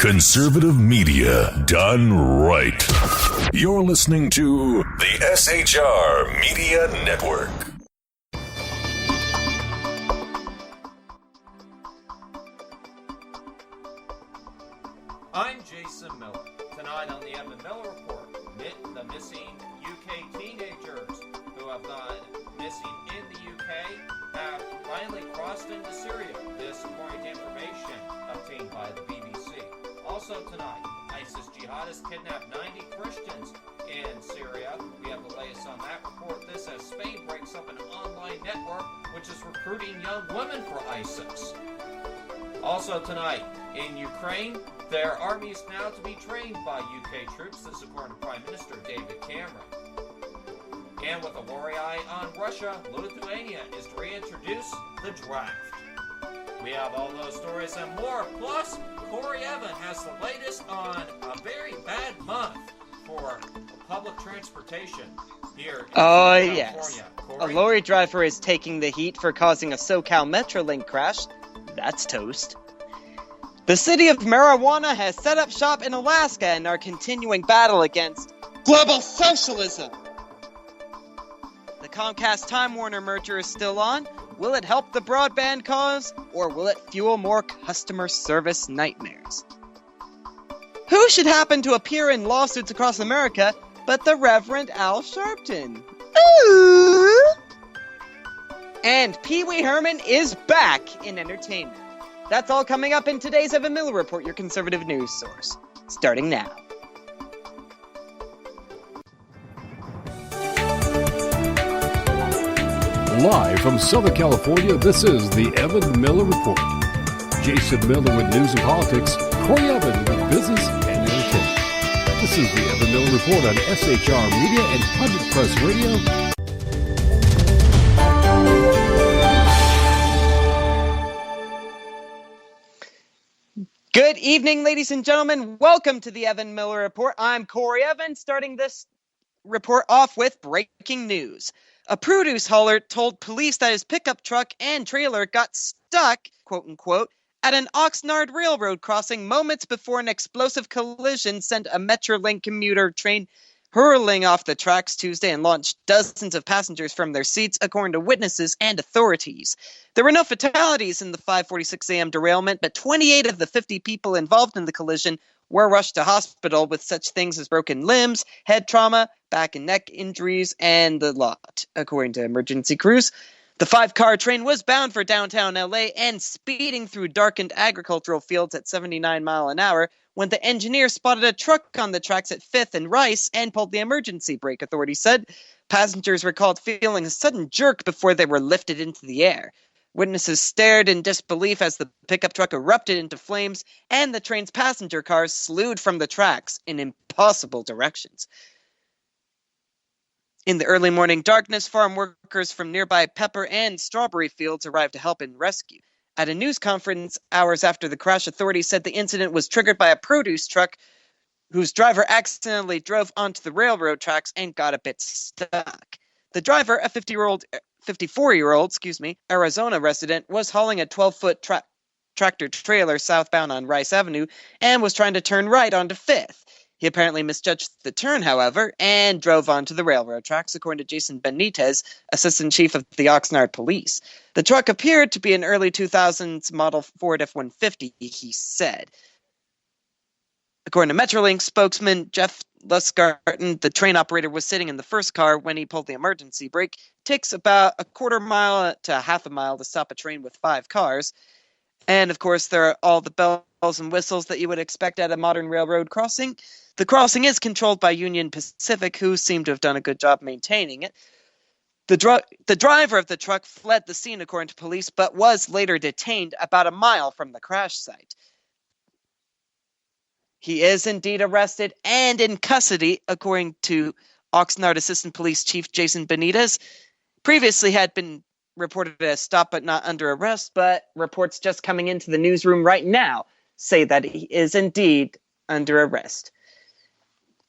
Conservative media done right. You're listening to the SHR Media Network. I'm Jason Miller. Tonight on the Evan-Miller Report, the missing UK teenagers who have gone missing in the UK have finally crossed into Syria. This according to information obtained by the BBC. Also tonight, ISIS jihadists kidnapped 90 Christians in Syria. We have the latest on that report. This as Spain breaks up an online network which is recruiting young women for ISIS. Also tonight, in Ukraine, their army is now to be trained by UK troops. This according to Prime Minister David Cameron. And with a wary eye on Russia, Lithuania is to reintroduce the draft. We have all those stories and more. Plus, Corey Evan has the latest on a very bad month for public transportation here in California. Yes. Corey? A lorry driver is taking the heat for causing a SoCal Metrolink crash. That's toast. The city of marijuana has set up shop in Alaska and are continuing battle against global socialism. The Comcast-Time Warner merger is still on. Will it help the broadband cause, or will it fuel more customer service nightmares? Who should happen to appear in lawsuits across America but the Reverend Al Sharpton? Ooh! And Pee Wee Herman is back in entertainment. That's all coming up in today's Evan-Miller Report, your conservative news source. Starting now. Live from Southern California, this is the Evan-Miller Report. Jason Miller with news and politics, Corey Evan with business and entertainment. This is the Evan-Miller Report on SHR Media and Public Press Radio. Good evening, ladies and gentlemen. Welcome to the Evan-Miller Report. I'm Corey Evan, starting this report off with breaking news. A produce hauler told police that his pickup truck and trailer got stuck, quote-unquote, at an Oxnard Railroad crossing moments before an explosive collision sent a Metrolink commuter train hurling off the tracks Tuesday and launched dozens of passengers from their seats, according to witnesses and authorities. There were no fatalities in the 5:46 a.m. derailment, but 28 of the 50 people involved in the collision were rushed to hospital with such things as broken limbs, head trauma, back and neck injuries, and the lot, according to emergency crews. The 5-car train was bound for downtown LA and speeding through darkened agricultural fields at 79 miles an hour when the engineer spotted a truck on the tracks at 5th and Rice and pulled the emergency brake, authorities said. Passengers recalled feeling a sudden jerk before they were lifted into the air. Witnesses stared in disbelief as the pickup truck erupted into flames and the train's passenger cars slewed from the tracks in impossible directions. In the early morning darkness, farm workers from nearby pepper and strawberry fields arrived to help in rescue. At a news conference hours after the crash, authorities said the incident was triggered by a produce truck whose driver accidentally drove onto the railroad tracks and got a bit stuck. The driver, a 54-year-old, Arizona resident, was hauling a 12-foot tractor trailer southbound on Rice Avenue and was trying to turn right onto 5th. He apparently misjudged the turn, however, and drove onto the railroad tracks, according to Jason Benitez, assistant chief of the Oxnard Police. The truck appeared to be an early 2000s model Ford F-150, he said. According to Metrolink spokesman Jeff Lusgarten, the train operator was sitting in the first car when he pulled the emergency brake. It takes about a quarter mile to half a mile to stop a train with 5 cars. And, of course, there are all the bells and whistles that you would expect at a modern railroad crossing. The crossing is controlled by Union Pacific, who seem to have done a good job maintaining it. The driver of the truck fled the scene, according to police, but was later detained about a mile from the crash site. He is indeed arrested and in custody, according to Oxnard Assistant Police Chief Jason Benitez. Previously had been reported as stopped but not under arrest, but reports just coming into the newsroom right now say that he is indeed under arrest.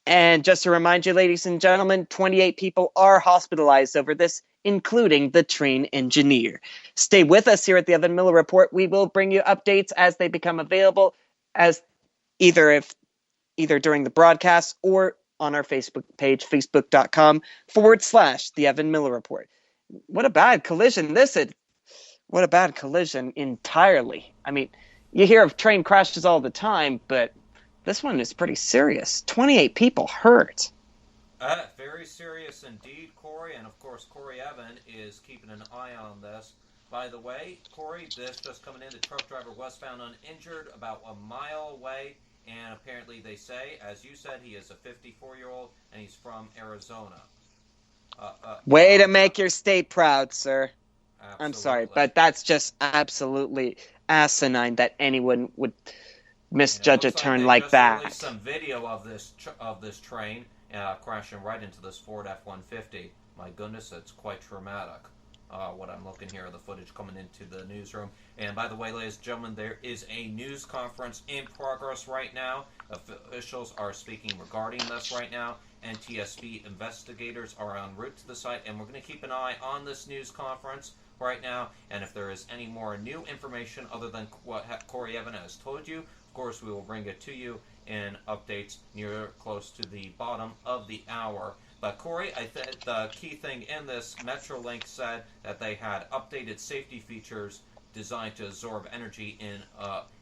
And just to remind you, ladies and gentlemen, 28 people are hospitalized over this, including the train engineer. Stay with us here at the Evan-Miller Report. We will bring you updates as they become available, as either during the broadcast or on our Facebook page, facebook.com/The Evan-Miller Report. What a bad collision this is. What a bad collision entirely. I mean, you hear of train crashes all the time, but this one is pretty serious. 28 people hurt. Very serious indeed, Corey. And of course, Corey Evan is keeping an eye on this. By the way, Corey, this just coming in, the truck driver was found uninjured about a mile away. And apparently they say, as you said, he is a 54-year-old and he's from Arizona. Way to make your state proud, sir. Absolutely. I'm sorry, but that's just absolutely asinine that anyone would misjudge a turn like that. Released some video of this train crashing right into this Ford F-150. My goodness, it's quite traumatic. What I'm looking here, the footage coming into the newsroom. And by the way, ladies and gentlemen, there is a news conference in progress right now. Officials are speaking regarding this right now. NTSB investigators are en route to the site, and we're going to keep an eye on this news conference right now. And if there is any more new information other than what Corey Evan has told you, of course, we will bring it to you in updates near close to the bottom of the hour. But Corey, I think the key thing in this, Metrolink said that they had updated safety features designed to absorb energy in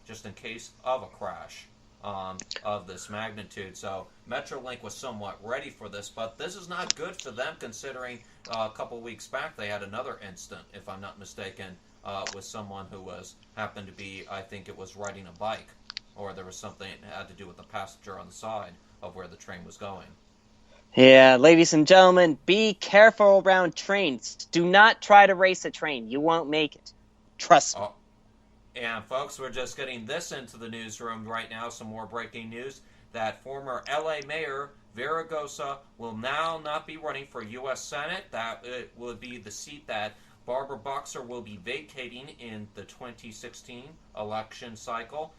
just in case of a crash of this magnitude. So Metrolink was somewhat ready for this, but this is not good for them considering a couple weeks back they had another incident, if I'm not mistaken, with someone who happened to be, I think it was riding a bike, or there was something that had to do with the passenger on the side of where the train was going. Yeah, ladies and gentlemen, be careful around trains. Do not try to race a train. You won't make it. Trust me. And folks, we're just getting this into the newsroom right now. Some more breaking news that former LA Mayor Zaragoza will now not be running for U.S. Senate. That will be the seat that Barbara Boxer will be vacating in the 2016 election cycle.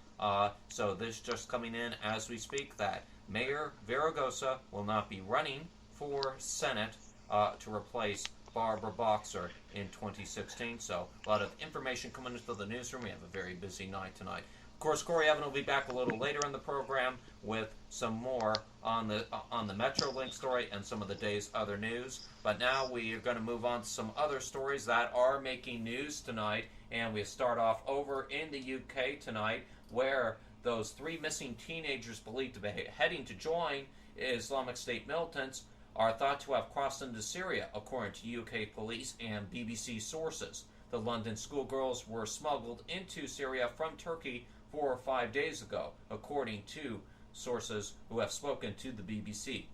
So this just coming in as we speak, that Mayor Zaragoza will not be running for Senate to replace Barbara Boxer in 2016. So a lot of information coming into the newsroom. We have a very busy night tonight. Of course, Corey Evan will be back a little later in the program with some more on the Metrolink story and some of the day's other news. But now we are going to move on to some other stories that are making news tonight. And we start off over in the UK tonight, where those 3 missing teenagers believed to be heading to join Islamic State militants are thought to have crossed into Syria, according to UK police and BBC sources. The London schoolgirls were smuggled into Syria from Turkey 4 or 5 days ago, according to sources who have spoken to the BBC.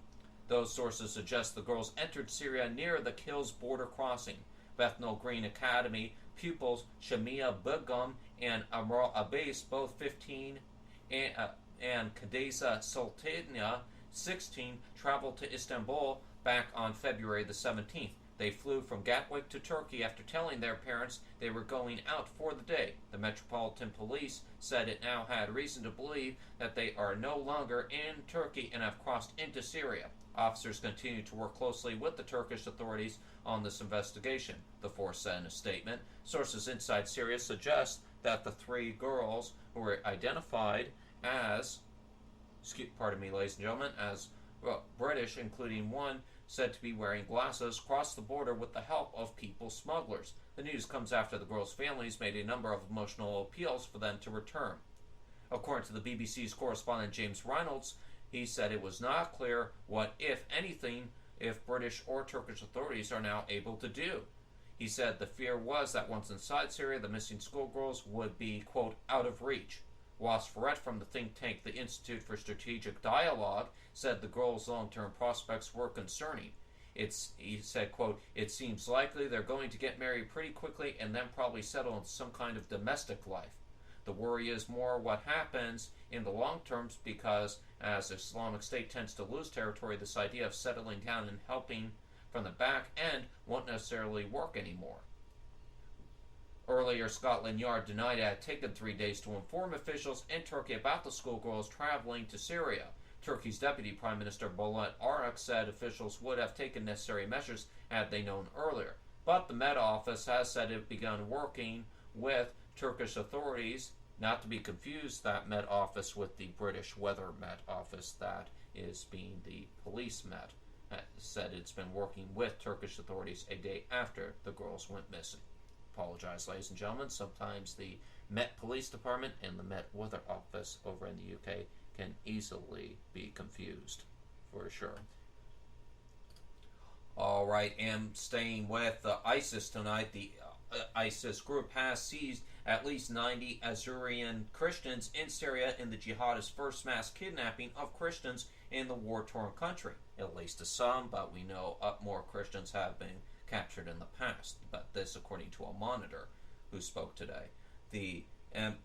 Those sources suggest the girls entered Syria near the Kills border crossing. Bethnal Green Academy pupils Shamia Begum and Amral Abbas, both 15, and Kadeza Sultania, 16, traveled to Istanbul back on February the 17th. They flew from Gatwick to Turkey after telling their parents they were going out for the day. The Metropolitan Police said it now had reason to believe that they are no longer in Turkey and have crossed into Syria. Officers continue to work closely with the Turkish authorities on this investigation, the force said in a statement. Sources inside Syria suggest that the 3 girls who were identified as, pardon me, ladies and gentlemen, as British, including one said to be wearing glasses, crossed the border with the help of people smugglers. The news comes after the girls' families made a number of emotional appeals for them to return. According to the BBC's correspondent James Reynolds, he said it was not clear what, if anything, if British or Turkish authorities are now able to do. He said the fear was that once inside Syria, the missing schoolgirls would be, quote, out of reach. Ross Ferret from the think tank the Institute for Strategic Dialogue said the girls' long-term prospects were concerning. He said, quote, it seems likely they're going to get married pretty quickly and then probably settle in some kind of domestic life. The worry is more what happens in the long term, because as Islamic State tends to lose territory, this idea of settling down and helping from the back end won't necessarily work anymore. Earlier, Scotland Yard denied it had taken 3 days to inform officials in Turkey about the schoolgirls traveling to Syria. Turkey's Deputy Prime Minister Bülent Arınç said officials would have taken necessary measures had they known earlier. But the Met Office has said it begun working with Turkish authorities not to be confused, that Met Office with the British Weather Met Office that is being the police Met, said it's been working with Turkish authorities a day after the girls went missing. Apologize, ladies and gentlemen. Sometimes the Met Police Department and the Met Weather Office over in the UK can easily be confused, for sure. All right, and staying with ISIS tonight, the ISIS group has seized at least 90 Azerian Christians in Syria in the jihadist first mass kidnapping of Christians in the war-torn country. At least to some, but we know more Christians have been captured in the past. But this according to a monitor who spoke today. The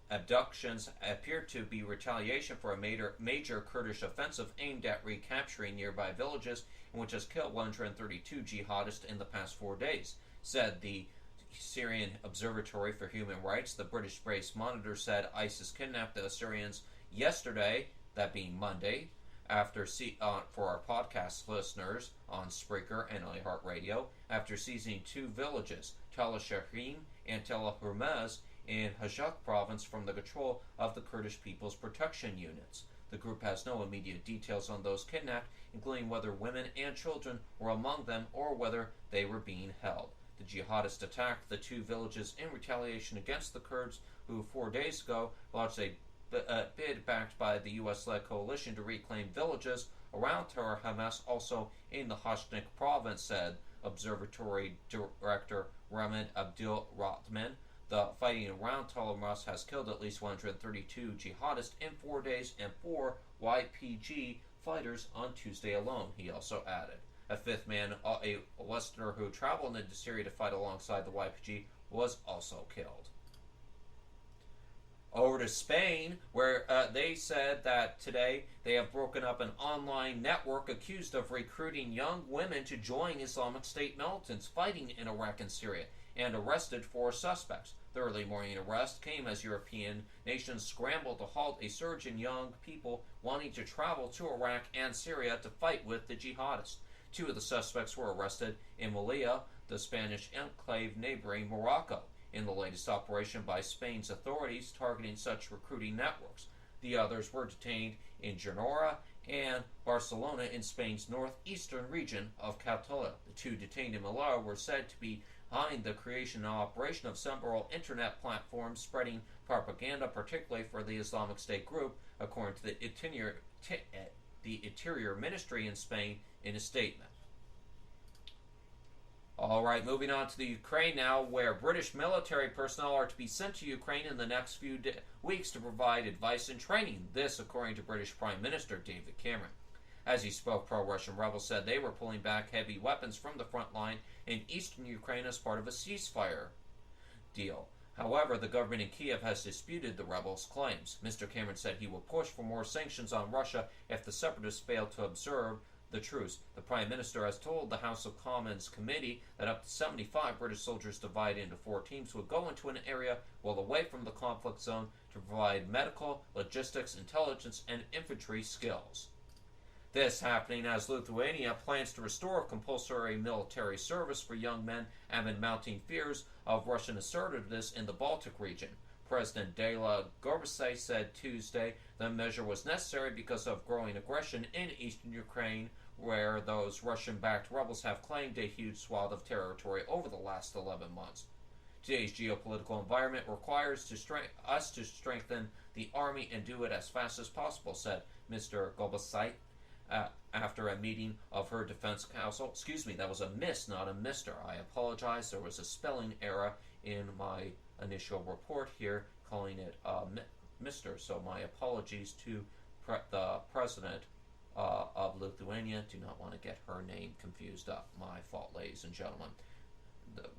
abductions appear to be retaliation for a major Kurdish offensive aimed at recapturing nearby villages, in which has killed 132 jihadists in the past 4 days, said the Syrian Observatory for Human Rights. The British-based monitor said ISIS kidnapped the Assyrians yesterday, that being Monday, after for our podcast listeners on Spreaker and iHeartRadio, after seizing 2 villages, Tel Shahrim and Tel Hermez, in Hajjak province from the control of the Kurdish People's Protection Units. The group has no immediate details on those kidnapped, including whether women and children were among them or whether they were being held. The jihadists attacked the 2 villages in retaliation against the Kurds, who 4 days ago launched a bid backed by the U.S.-led coalition to reclaim villages around Tel Hamas, also in the Hashnik province, said Observatory Director Ramad Abdul Rahman. The fighting around Tel Hamas has killed at least 132 jihadists in 4 days and 4 YPG fighters on Tuesday alone, he also added. A 5th man, a Westerner who traveled into Syria to fight alongside the YPG, was also killed. Over to Spain, where they said that today they have broken up an online network accused of recruiting young women to join Islamic State militants fighting in Iraq and Syria, and arrested 4 suspects. The early morning arrest came as European nations scrambled to halt a surge in young people wanting to travel to Iraq and Syria to fight with the jihadists. 2 of the suspects were arrested in Melilla, the Spanish enclave neighboring Morocco, in the latest operation by Spain's authorities targeting such recruiting networks. The others were detained in Girona and Barcelona in Spain's northeastern region of Catalunya. The 2 detained in Melilla were said to be behind the creation and operation of several internet platforms spreading propaganda, particularly for the Islamic State group, according to the Interior Ministry in Spain in a statement. All right, moving on to the Ukraine now, where British military personnel are to be sent to Ukraine in the next few weeks to provide advice and training. This, according to British Prime Minister David Cameron. As he spoke, pro-Russian rebels said they were pulling back heavy weapons from the front line in eastern Ukraine as part of a ceasefire deal. However, the government in Kiev has disputed the rebels' claims. Mr. Cameron said he will push for more sanctions on Russia if the separatists fail to observe the truce. The Prime Minister has told the House of Commons committee that up to 75 British soldiers divided into 4 teams would go into an area well away from the conflict zone to provide medical, logistics, intelligence, and infantry skills. This happening as Lithuania plans to restore compulsory military service for young men amid mounting fears of Russian assertiveness in the Baltic region. President Dela Gribauskaitė said Tuesday the measure was necessary because of growing aggression in eastern Ukraine, where those Russian-backed rebels have claimed a huge swath of territory over the last 11 months. Today's geopolitical environment requires us to strengthen the army and do it as fast as possible, said Mr. Gribauskaitė. After a meeting of her defense council. Excuse me, that was a miss, not a mister. I apologize. There was a spelling error in my initial report here, calling it mister. So my apologies to the president of Lithuania. Do not want to get her name confused up. My fault, ladies and gentlemen.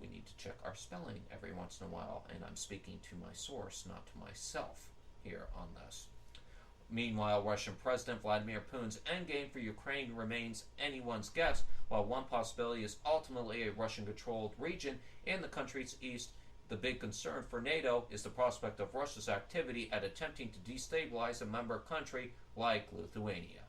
We need to check our spelling every once in a while, and I'm speaking to my source, not to myself here on this. Meanwhile, Russian President Vladimir Putin's endgame for Ukraine remains anyone's guess, while one possibility is ultimately a Russian-controlled region in the country's east. The big concern for NATO is the prospect of Russia's activity at attempting to destabilize a member country like Lithuania.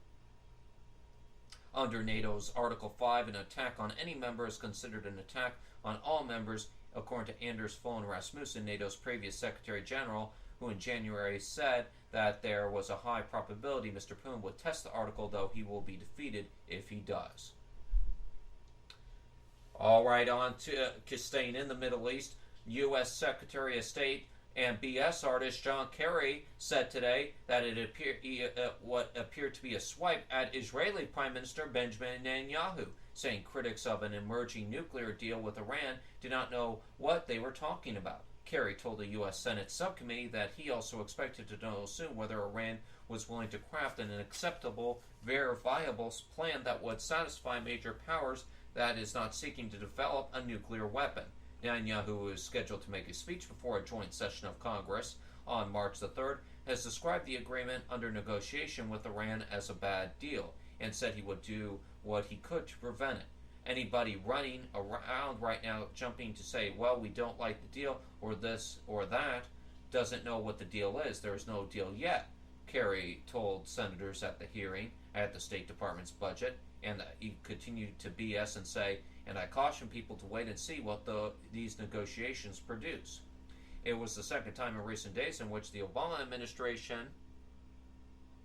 Under NATO's Article 5, an attack on any member is considered an attack on all members, according to Anders Fogh Rasmussen, NATO's previous Secretary General, who in January said that there was a high probability Mr. Poon would test the article, though he will be defeated if he does. All right, on to staying in the Middle East. U.S. Secretary of State and BS artist John Kerry said today that what appeared to be a swipe at Israeli Prime Minister Benjamin Netanyahu, saying critics of an emerging nuclear deal with Iran did not know what they were talking about. Kerry told the U.S. Senate subcommittee that he also expected to know soon whether Iran was willing to craft an acceptable, verifiable plan that would satisfy major powers that is not seeking to develop a nuclear weapon. Netanyahu is scheduled to make a speech before a joint session of Congress on March the 3rd, has described the agreement under negotiation with Iran as a bad deal, and said he would do what he could to prevent it. Anybody running around right now jumping to say, well, we don't like the deal, or this or that, doesn't know what the deal is. There is no deal yet, Kerry told senators at the hearing at the State Department's budget, and he continued to BS and say, and I caution people to wait and see what these negotiations produce. It was the second time in recent days in which the Obama administration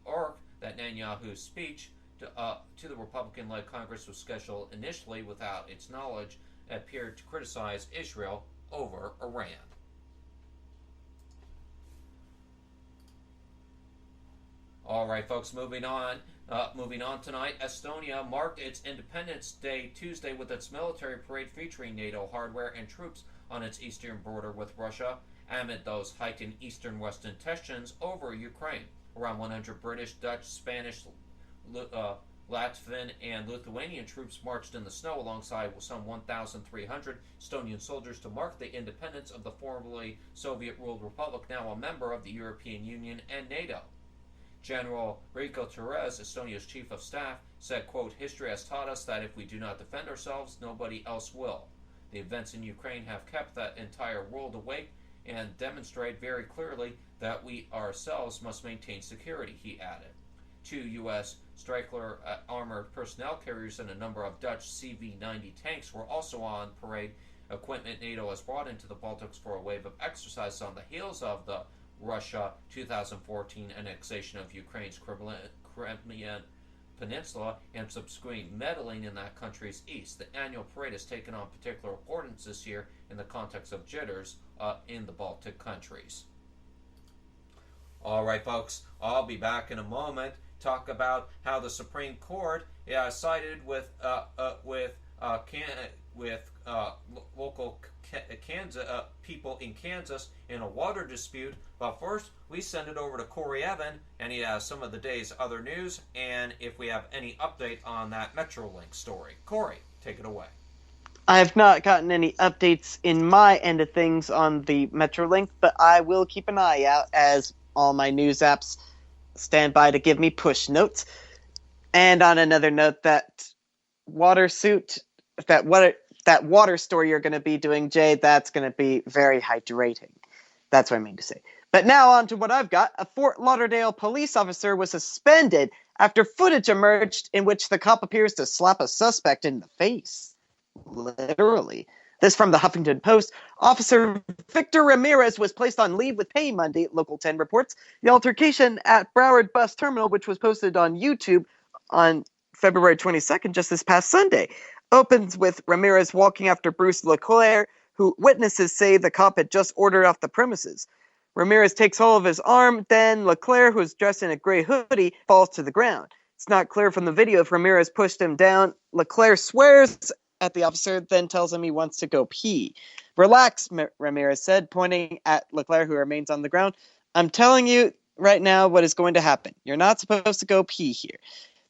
argued that Netanyahu's speech to the Republican-led Congress was scheduled initially without its knowledge, appeared to criticize Israel over Iran. All right, folks, moving on. Tonight, Estonia marked its Independence Day Tuesday with its military parade featuring NATO hardware and troops on its eastern border with Russia, amid those heightened eastern-western tensions over Ukraine. Around 100 British, Dutch, Spanish, Latvian, and Lithuanian troops marched in the snow alongside some 1,300 Estonian soldiers to mark the independence of the formerly Soviet-ruled republic, now a member of the European Union and NATO. General Rico Torres, Estonia's chief of staff, said, quote, history has taught us that if we do not defend ourselves, nobody else will. The events in Ukraine have kept that entire world awake and demonstrate very clearly that we ourselves must maintain security, he added. 2 U.S. Stryker armored personnel carriers and a number of Dutch CV-90 tanks were also on parade, equipment NATO has brought into the Baltics for a wave of exercise on the heels of the Russia 2014 annexation of Ukraine's Crimean Peninsula and subsequent meddling in that country's east. The annual parade has taken on particular importance this year in the context of jitters in the Baltic countries. All right, folks, I'll be back in a moment. Talk about how the Supreme Court sided with local Kansas people in Kansas in a water dispute. But first, we send it over to Corey Evan, and he has some of the day's other news, and if we have any update on that Metrolink story. Corey, take it away. I have not gotten any updates in my end of things on the Metrolink, but I will keep an eye out as all my news apps stand by to give me push notes. And on another note, that water story you're going to be doing, Jay, that's going to be very hydrating. That's what I mean to say. But now on to what I've got. A Fort Lauderdale police officer was suspended after footage emerged in which the cop appears to slap a suspect in the face. Literally. This from the Huffington Post. Officer Victor Ramirez was placed on leave with pay Monday, Local 10 reports. The altercation at Broward Bus Terminal, which was posted on YouTube on February 22nd, just this past Sunday, opens with Ramirez walking after Bruce LeClaire, who witnesses say the cop had just ordered off the premises. Ramirez takes hold of his arm, then LeClaire, who is dressed in a gray hoodie, falls to the ground. It's not clear from the video if Ramirez pushed him down. LeClaire swears at the officer, then tells him he wants to go pee. Relax, Ramirez said, pointing at LeClaire, who remains on the ground. I'm telling you right now what is going to happen. You're not supposed to go pee here.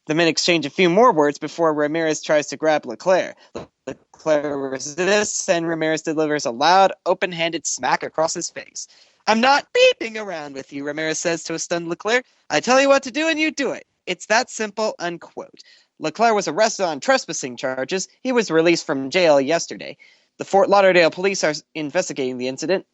The men exchange a few more words before Ramirez tries to grab LeClaire. LeClaire resists, and Ramirez delivers a loud, open-handed smack across his face. I'm not beeping around with you, Ramirez says to a stunned LeClaire. I tell you what to do, and you do it. It's that simple, unquote. LeClaire was arrested on trespassing charges. He was released from jail yesterday. The Fort Lauderdale police are investigating the incident.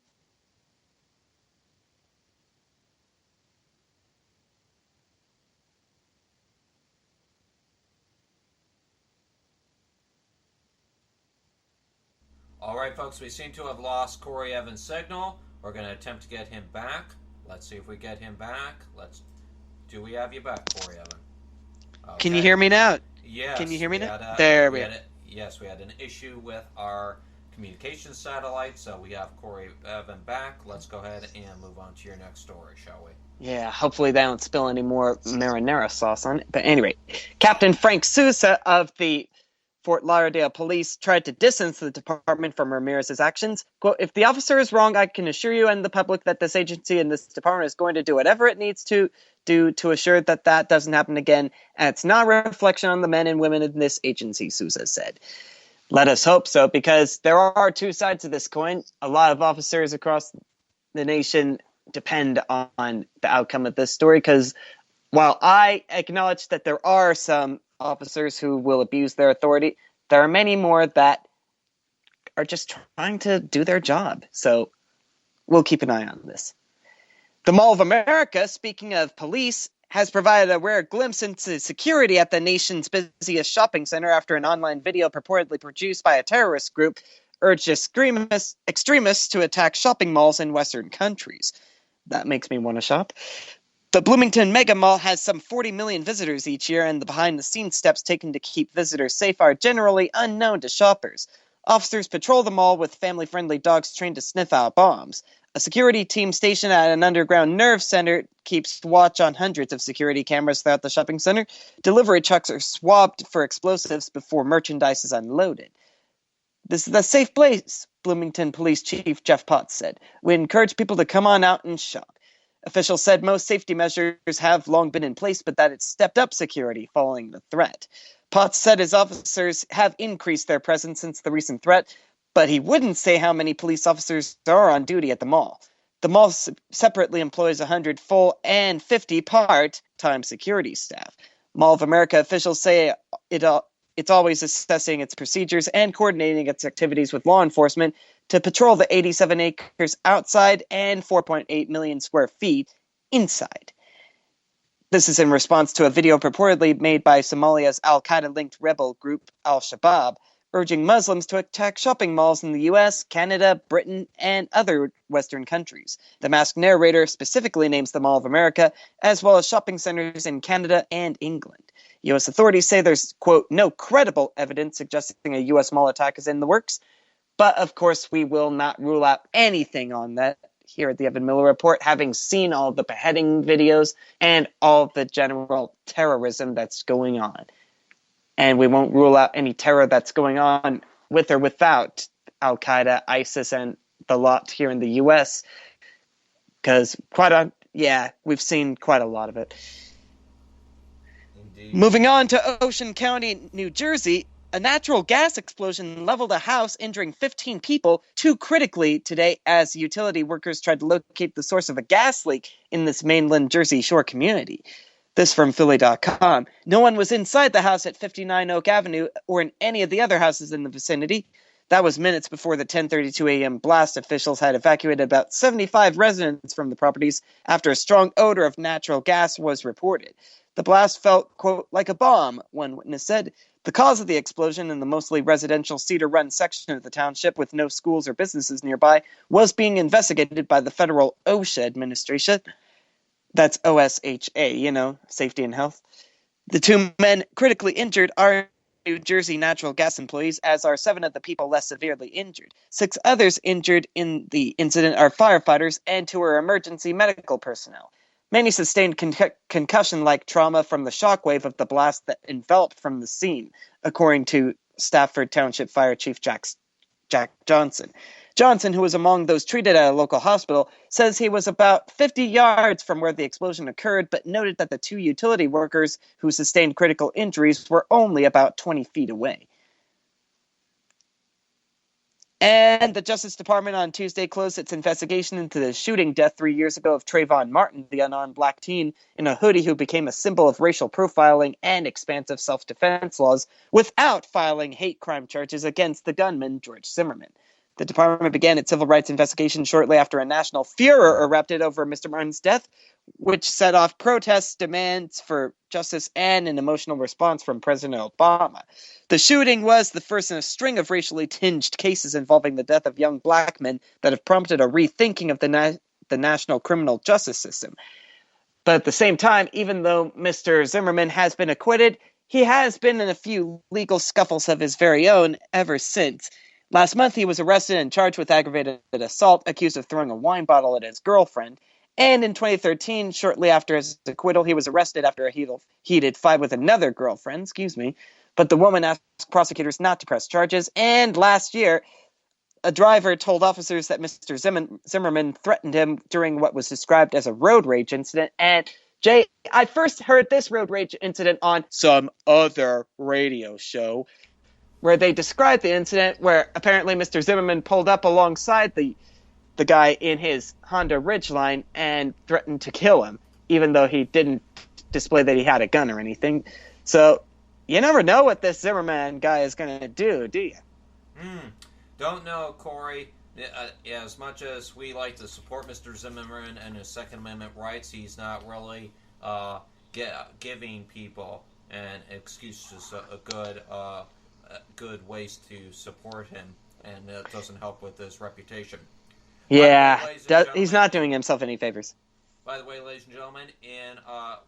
All right, folks, we seem to have lost Corey Evans' signal. We're going to attempt to get him back Let's see if we get him back. Do we have you back, Corey Evan? Okay. Can you hear me now? Yes. Can you hear me now? There we go. Yes, we had an issue with our communications satellite, so we have Corey Evan back. Let's go ahead and move on to your next story, shall we? Yeah, hopefully they don't spill any more marinara sauce on it. But anyway, Captain Frank Sousa of the Fort Lauderdale police tried to distance the department from Ramirez's actions. Quote, "If the officer is wrong, I can assure you and the public that this agency and this department is going to do whatever it needs to do to assure that that doesn't happen again. And it's not a reflection on the men and women in this agency," Sousa said. Let us hope so, because there are two sides to this coin. A lot of officers across the nation depend on the outcome of this story, because while I acknowledge that there are some officers who will abuse their authority, there are many more that are just trying to do their job. So we'll keep an eye on this. The Mall of America, speaking of police, has provided a rare glimpse into security at the nation's busiest shopping center after an online video purportedly produced by a terrorist group urged extremists to attack shopping malls in Western countries. That makes me want to shop. The Bloomington Mega Mall has some 40 million visitors each year, and the behind-the-scenes steps taken to keep visitors safe are generally unknown to shoppers. Officers patrol the mall with family-friendly dogs trained to sniff out bombs. A security team stationed at an underground nerve center keeps watch on hundreds of security cameras throughout the shopping center. Delivery trucks are swabbed for explosives before merchandise is unloaded. "This is a safe place," Bloomington Police Chief Jeff Potts said. "We encourage people to come on out and shop." Officials said most safety measures have long been in place, but that it's stepped up security following the threat. Potts said his officers have increased their presence since the recent threat, but he wouldn't say how many police officers are on duty at the mall. The mall separately employs 100 full and 50 part-time security staff. Mall of America officials say it's always assessing its procedures and coordinating its activities with law enforcement to patrol the 87 acres outside and 4.8 million square feet inside. This is in response to a video purportedly made by Somalia's al-Qaeda-linked rebel group Al-Shabaab, urging Muslims to attack shopping malls in the U.S., Canada, Britain, and other Western countries. The masked narrator specifically names the Mall of America, as well as shopping centers in Canada and England. U.S. authorities say there's, quote, "no credible evidence suggesting a U.S. mall attack is in the works." But, of course, we will not rule out anything on that here at the Evan-Miller Report, having seen all the beheading videos and all the general terrorism that's going on. And we won't rule out any terror that's going on with or without Al-Qaeda, ISIS, and the lot here in the U.S. Because we've seen quite a lot of it. Indeed. Moving on to Ocean County, New Jersey, a natural gas explosion leveled a house, injuring 15 people, too critically today as utility workers tried to locate the source of a gas leak in this mainland Jersey Shore community. This from Philly.com. No one was inside the house at 59 Oak Avenue or in any of the other houses in the vicinity. That was minutes before the 10:32 a.m. blast. Officials had evacuated about 75 residents from the properties after a strong odor of natural gas was reported. The blast felt, quote, "like a bomb," one witness said. The cause of the explosion in the mostly residential Cedar Run section of the township with no schools or businesses nearby was being investigated by the federal OSHA administration. That's OSHA, safety and health. The two men critically injured are New Jersey natural gas employees, as are 7 of the people less severely injured. 6 others injured in the incident are firefighters and 2 are emergency medical personnel. Many sustained concussion-like trauma from the shockwave of the blast that enveloped from the scene, according to Stafford Township Fire Chief Jack Johnson. Johnson, who was among those treated at a local hospital, says he was about 50 yards from where the explosion occurred, but noted that the 2 utility workers who sustained critical injuries were only about 20 feet away. And the Justice Department on Tuesday closed its investigation into the shooting death 3 years ago of Trayvon Martin, the unarmed black teen in a hoodie who became a symbol of racial profiling and expansive self-defense laws without filing hate crime charges against the gunman, George Zimmerman. The department began its civil rights investigation shortly after a national furor erupted over Mr. Martin's death, which set off protests, demands for justice, and an emotional response from President Obama. The shooting was the first in a string of racially tinged cases involving the death of young black men that have prompted a rethinking of the the national criminal justice system. But at the same time, even though Mr. Zimmerman has been acquitted, he has been in a few legal scuffles of his very own ever since. Last month, he was arrested and charged with aggravated assault, accused of throwing a wine bottle at his girlfriend. And in 2013, shortly after his acquittal, he was arrested after a heated fight with another girlfriend, but the woman asked prosecutors not to press charges. And last year, a driver told officers that Mr. Zimmerman threatened him during what was described as a road rage incident. And Jay, I first heard this road rage incident on some other radio show where they described the incident where apparently Mr. Zimmerman pulled up alongside the guy in his Honda Ridgeline and threatened to kill him, even though he didn't display that he had a gun or anything. So you never know what this Zimmerman guy is going to do you? Don't know, Corey. As much as we like to support Mr. Zimmerman and his Second Amendment rights, he's not really giving people an excuse to good ways to support him, and it doesn't help with his reputation. Yeah, he's not doing himself any favors. By the way, ladies and gentlemen, in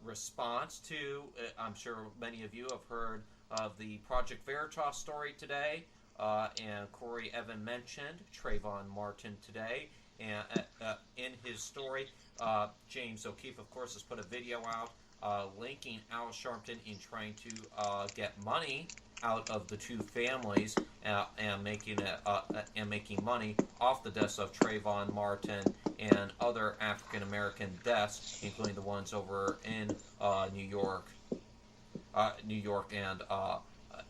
response to, I'm sure many of you have heard of the Project Veritas story today, and Corey Evan mentioned Trayvon Martin today, and in his story, James O'Keefe, of course, has put a video out linking Al Sharpton in trying to get money out of the two families and making money off the deaths of Trayvon Martin and other African American deaths, including the ones over in New York,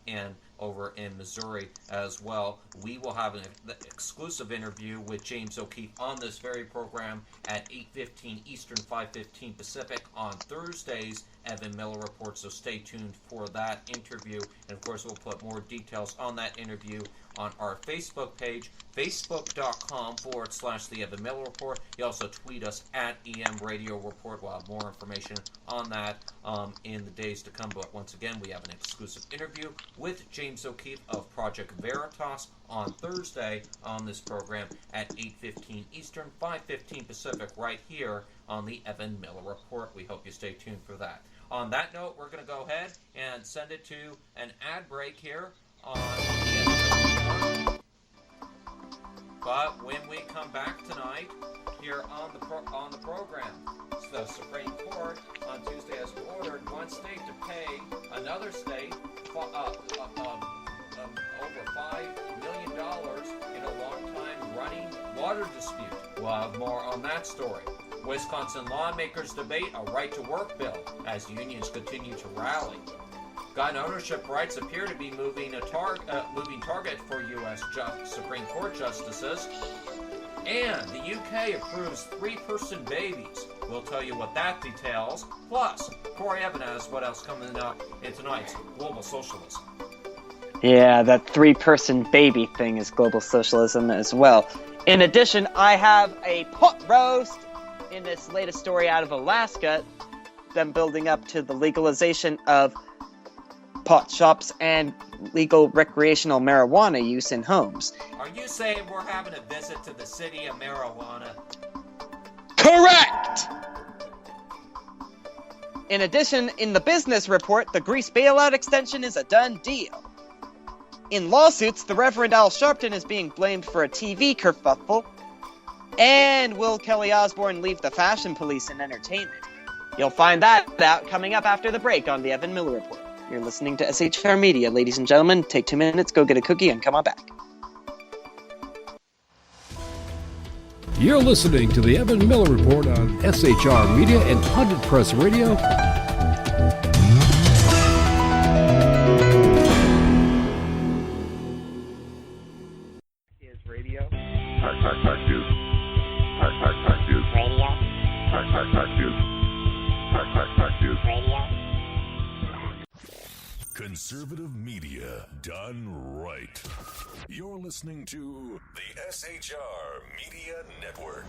and over in Missouri as well. We will have an exclusive interview with James O'Keefe on this very program at 8:15 Eastern, 5:15 Pacific on Thursday's Evan-Miller Report, so stay tuned for that interview. And of course, we'll put more details on that interview on our Facebook page, facebook.com/The Evan-Miller Report. You also tweet us at EM Radio Report. We'll have more information on that in the days to come. But once again, we have an exclusive interview with James O'Keefe of Project Veritas on Thursday on this program at 8:15 Eastern, 5:15 Pacific, right here on the Evan-Miller Report. We hope you stay tuned for that. On that note, we're going to go ahead and send it to an ad break here on the But when we come back tonight here on the program, the Supreme Court on Tuesday has ordered one state to pay another state over $5 million in a long-time running water dispute. We'll have more on that story. Wisconsin lawmakers debate a right-to-work bill as unions continue to rally. Gun ownership rights appear to be moving target for U.S. Supreme Court justices. And the UK approves three-person babies. We'll tell you what that details. Plus, Corey Evan has what else coming up in tonight's Global Socialism. Yeah, that three-person baby thing is global socialism as well. In addition, I have a pot roast in this latest story out of Alaska, them building up to the legalization of pot shops and legal recreational marijuana use in homes. Are you saying we're having a visit to the city of marijuana? Correct! In addition, in the business report, the Greece bailout extension is a done deal. In lawsuits, the Reverend Al Sharpton is being blamed for a TV kerfuffle. And will Kelly Osbourne leave the fashion police in entertainment? You'll find that out coming up after the break on the Evan-Miller Report. You're listening to SHR Media, ladies and gentlemen. Take 2 minutes, go get a cookie, and come on back. You're listening to the Evan-Miller Report on SHR Media and 100 Press Radio. Radio. Conservative media done right. You're listening to the SHR Media Network.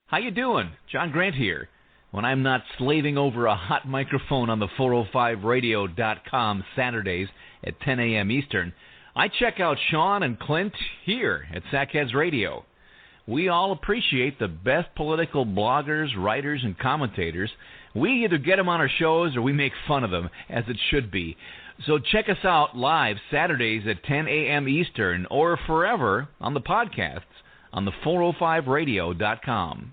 How you doing? John Grant here. When I'm not slaving over a hot microphone on the 405radio.com Saturdays at 10 a.m. Eastern, I check out Sean and Clint here at Sackheads Radio. We all appreciate the best political bloggers, writers, and commentators. We either get them on our shows or we make fun of them, as it should be. So check us out live Saturdays at 10 a.m. Eastern or forever on the podcasts on the 405radio.com.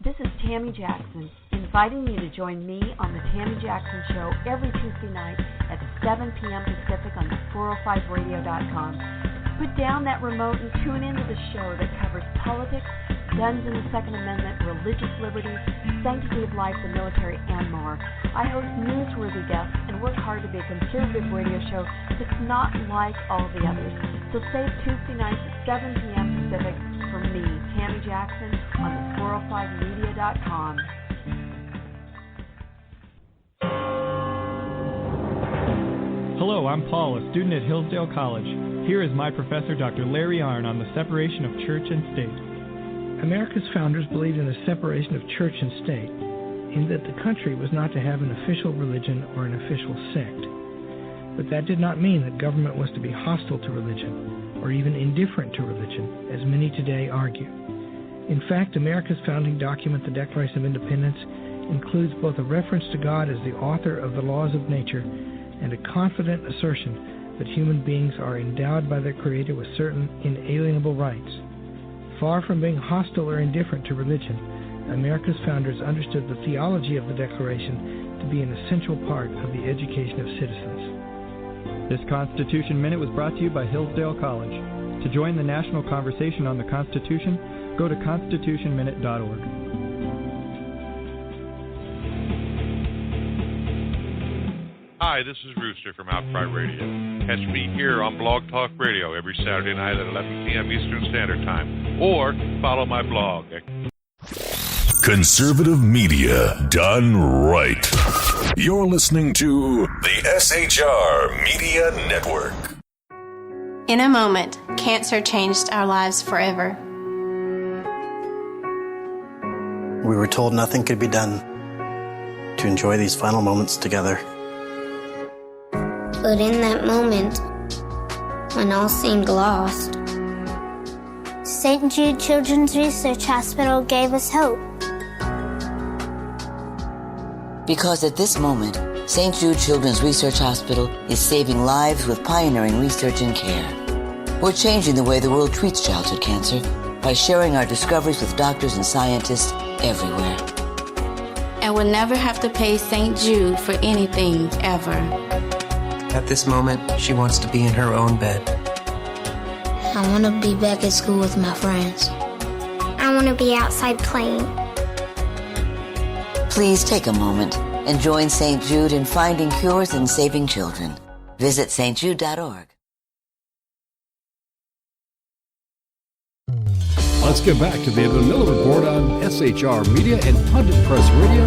This is Tammy Jackson, inviting you to join me on the Tammy Jackson Show every Tuesday night at 7 p.m. Pacific on the 405radio.com. Put down that remote and tune into the show that covers politics, guns and the Second Amendment, religious liberties, sanctity of life, the military, and more. I host newsworthy guests and work hard to be a conservative radio show that's not like all the others. So save Tuesday nights at 7 p.m. Pacific for me, Tammy Jackson, on the 405media.com. Hello, I'm Paul, a student at Hillsdale College. Here is my professor, Dr. Larry Arnn, on the separation of church and state. America's founders believed in the separation of church and state, in that the country was not to have an official religion or an official sect. But that did not mean that government was to be hostile to religion, or even indifferent to religion, as many today argue. In fact, America's founding document, the Declaration of Independence, includes both a reference to God as the author of the laws of nature and a confident assertion that human beings are endowed by their Creator with certain inalienable rights. Far from being hostile or indifferent to religion, America's founders understood the theology of the Declaration to be an essential part of the education of citizens. This Constitution Minute was brought to you by Hillsdale College. To join the national conversation on the Constitution, go to constitutionminute.org. Hi, this is Rooster from Outcry Radio. Catch me here on Blog Talk Radio every Saturday night at 11 p.m. Eastern Standard Time, or follow my blog. Conservative media done right. You're listening to the SHR Media Network. In a moment, cancer changed our lives forever. We were told nothing could be done to enjoy these final moments together. But in that moment, when all seemed lost, St. Jude Children's Research Hospital gave us hope. Because at this moment, St. Jude Children's Research Hospital is saving lives with pioneering research and care. We're changing the way the world treats childhood cancer by sharing our discoveries with doctors and scientists everywhere. And we'll never have to pay St. Jude for anything, ever. At this moment, she wants to be in her own bed. I want to be back at school with my friends. I want to be outside playing. Please take a moment and join St. Jude in finding cures and saving children. Visit stjude.org. Let's get back to the Evan-Miller Report on SHR Media and Pundit Press Radio.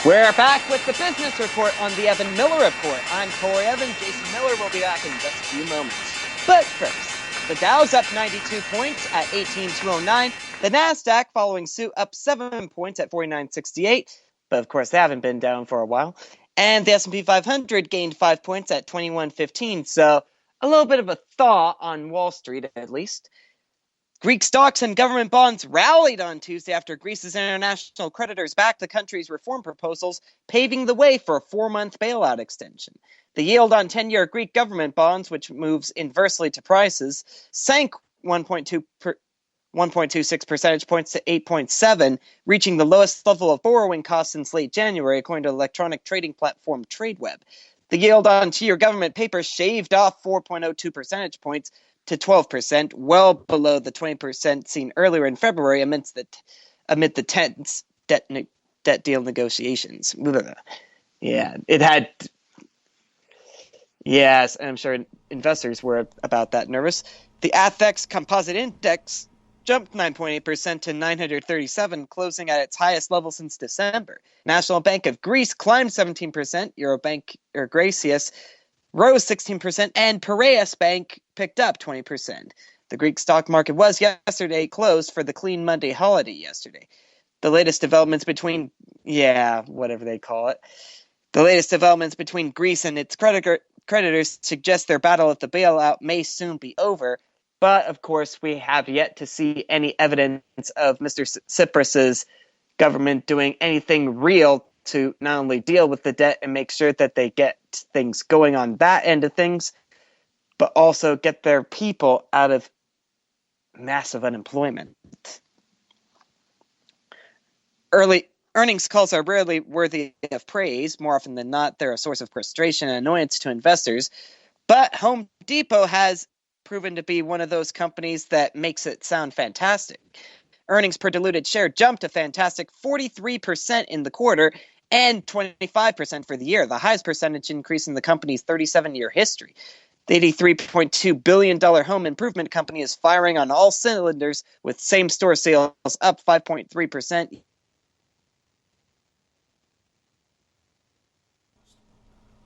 We're back with the business report on the Evan-Miller Report. I'm Corey Evans. Jason Miller will be back in just a few moments. But first, the Dow's up 92 points at 18,209. The NASDAQ following suit up 7 points at 49.68. But of course, they haven't been down for a while. And the S&P 500 gained 5 points at 21.15. So a little bit of a thaw on Wall Street, at least. Greek stocks and government bonds rallied on Tuesday after Greece's international creditors backed the country's reform proposals, paving the way for a 4-month bailout extension. The yield on 10-year Greek government bonds, which moves inversely to prices, sank 1.26 percentage points to 8.7, reaching the lowest level of borrowing costs since late January, according to electronic trading platform TradeWeb. The yield on 2-year government paper shaved off 4.02 percentage points to 12%, well below the 20% seen earlier in February amid the tense debt deal negotiations. Yeah, it had. Yes, I'm sure investors were about that nervous. The ATHEX Composite Index jumped 9.8% to 937, closing at its highest level since December. National Bank of Greece climbed 17%, Eurobank or Gracias rose 16%, and Piraeus Bank picked up 20%. The Greek stock market was yesterday closed for the Clean Monday holiday yesterday. The latest developments between, whatever they call it. The latest developments between Greece and its creditors suggest their battle at the bailout may soon be over. But, of course, we have yet to see any evidence of Mr. Tsipras's government doing anything real to not only deal with the debt and make sure that they get things going on that end of things, but also get their people out of massive unemployment. Earnings calls are rarely worthy of praise. More often than not, they're a source of frustration and annoyance to investors. But Home Depot has proven to be one of those companies that makes it sound fantastic. Earnings per diluted share jumped a fantastic 43% in the quarter and 25% for the year, the highest percentage increase in the company's 37-year history. The $83.2 billion home improvement company is firing on all cylinders, with same-store sales up 5.3%.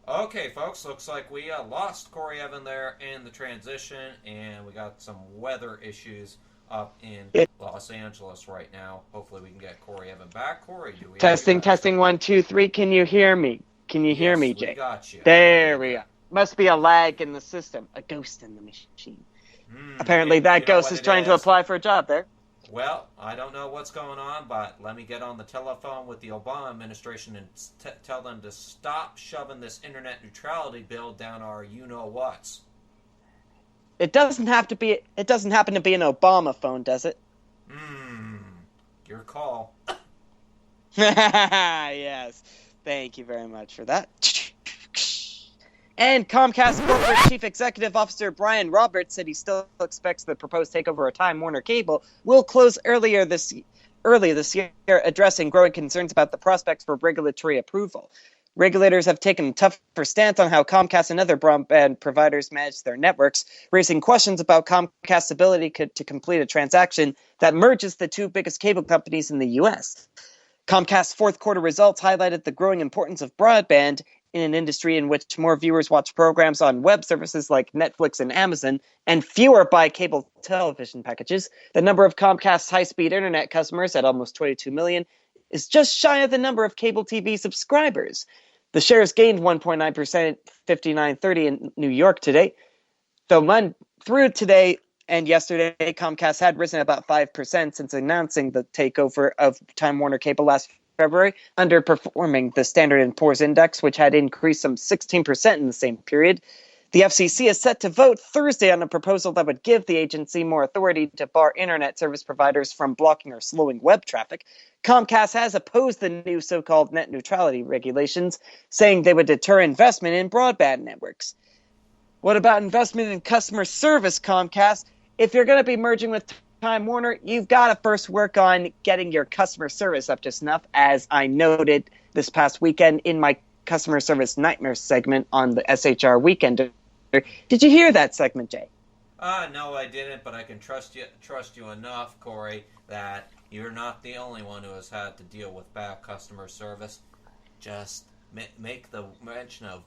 Okay, folks, looks like we lost Corey Evan there in the transition, and we got some weather issues up in Los Angeles right now. Hopefully we can get Corey Evan back. Corey, do we Testing, 1, 2, 3. Can you hear me? Can you hear me, Jay? We got you. There we go. Must be a lag in the system. A ghost in the machine. Apparently that ghost is trying to apply for a job there. Well, I don't know what's going on, but let me get on the telephone with the Obama administration and tell them to stop shoving this internet neutrality bill down our you-know-whats. It doesn't happen to be an Obama phone, does it? Your call. Yes. Thank you very much for that. And Comcast corporate chief executive officer Brian Roberts said he still expects the proposed takeover of Time Warner Cable will close early this year, addressing growing concerns about the prospects for regulatory approval. Regulators have taken a tougher stance on how Comcast and other broadband providers manage their networks, raising questions about Comcast's ability to complete a transaction that merges the two biggest cable companies in the U.S. Comcast's fourth quarter results highlighted the growing importance of broadband in an industry in which more viewers watch programs on web services like Netflix and Amazon, and fewer buy cable television packages. The number of Comcast's high-speed internet customers, at almost 22 million, is just shy of the number of cable TV subscribers. The shares gained 1.9% at 59.30 in New York today. Through today and yesterday, Comcast had risen about 5% since announcing the takeover of Time Warner Cable last February, underperforming the Standard & Poor's index, which had increased some 16% in the same period. The FCC is set to vote Thursday on a proposal that would give the agency more authority to bar internet service providers from blocking or slowing web traffic. Comcast has opposed the new so-called net neutrality regulations, saying they would deter investment in broadband networks. What about investment in customer service, Comcast? If you're going to be merging with Time Warner, you've got to first work on getting your customer service up to snuff, as I noted this past weekend in my customer service nightmare segment on the SHR Weekend. Did you hear that segment, Jay? No, I didn't, but I can trust you enough, Corey, that you're not the only one who has had to deal with bad customer service. Just make the mention of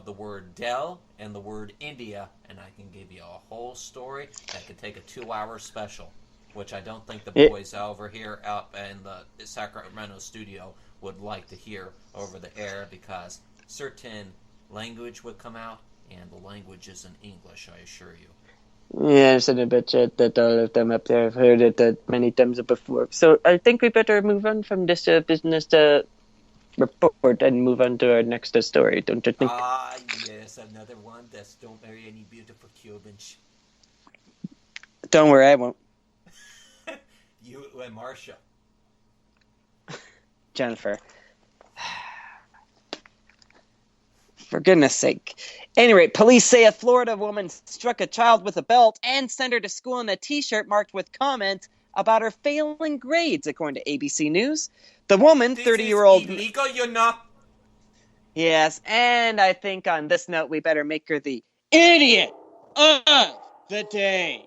the word Dell and the word India, and I can give you a whole story that could take a 2-hour special, which I don't think the boys over here out in the Sacramento studio would like to hear over the air, because certain language would come out, and the language isn't English, I assure you. Yeah, I said a bit that all of them up there have heard it many times before. So I think we better move on from this business report and move on to our next story, don't you think? Yes, another one that's don't marry any beautiful Cubans. Don't worry, I won't. You and Marcia. Jennifer. For goodness sake. Anyway, police say a Florida woman struck a child with a belt and sent her to school in a t-shirt marked with comment about her failing grades, according to ABC News. The woman, 30-year-old... This is illegal, you know? Yes, and I think on this note, we better make her the idiot of the day.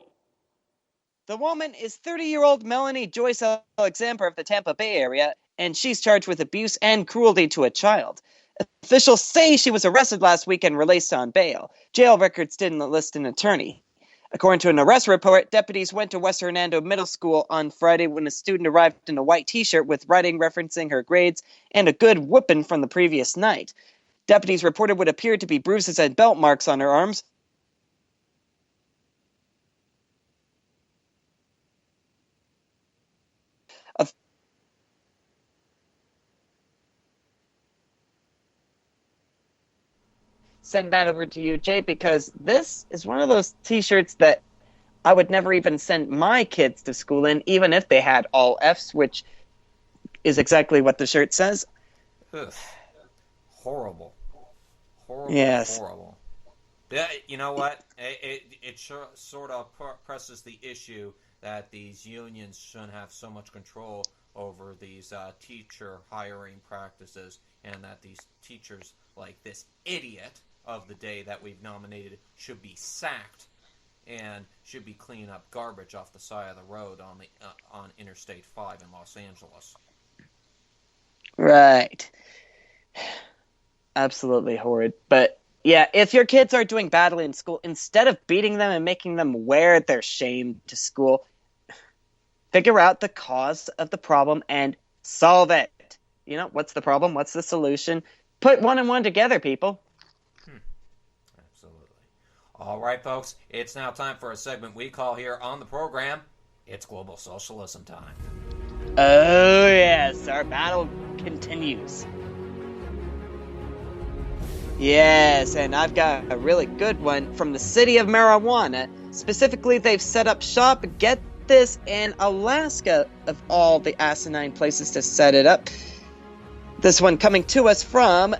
The woman is 30-year-old Melanie Joyce Alexander of the Tampa Bay area, and she's charged with abuse and cruelty to a child. Officials say she was arrested last week and released on bail. Jail records didn't list an attorney. According to an arrest report, deputies went to West Hernando Middle School on Friday when a student arrived in a white t-shirt with writing referencing her grades and a good whooping from the previous night. Deputies reported what appeared to be bruises and belt marks on her arms. Send that over to you, Jay, because this is one of those t-shirts that I would never even send my kids to school in, even if they had all Fs, which is exactly what the shirt says. Ugh. Horrible. Yes. Horrible. Yeah, you know what? It sort of presses the issue that these unions shouldn't have so much control over these teacher hiring practices, and that these teachers, like this idiot of the day that we've nominated, should be sacked and should be cleaning up garbage off the side of the road on Interstate 5 in Los Angeles. Right. Absolutely horrid. But yeah, if your kids are doing badly in school, instead of beating them and making them wear their shame to school, figure out the cause of the problem and solve it. You know, what's the problem? What's the solution? Put one and one together, people. Absolutely. All right, folks, it's now time for a segment we call here on the program, It's Global Socialism Time. Oh, yes, our battle continues. Yes, and I've got a really good one from the city of marijuana. Specifically, they've set up shop, get this, in Alaska, of all the asinine places to set it up. This one coming to us from,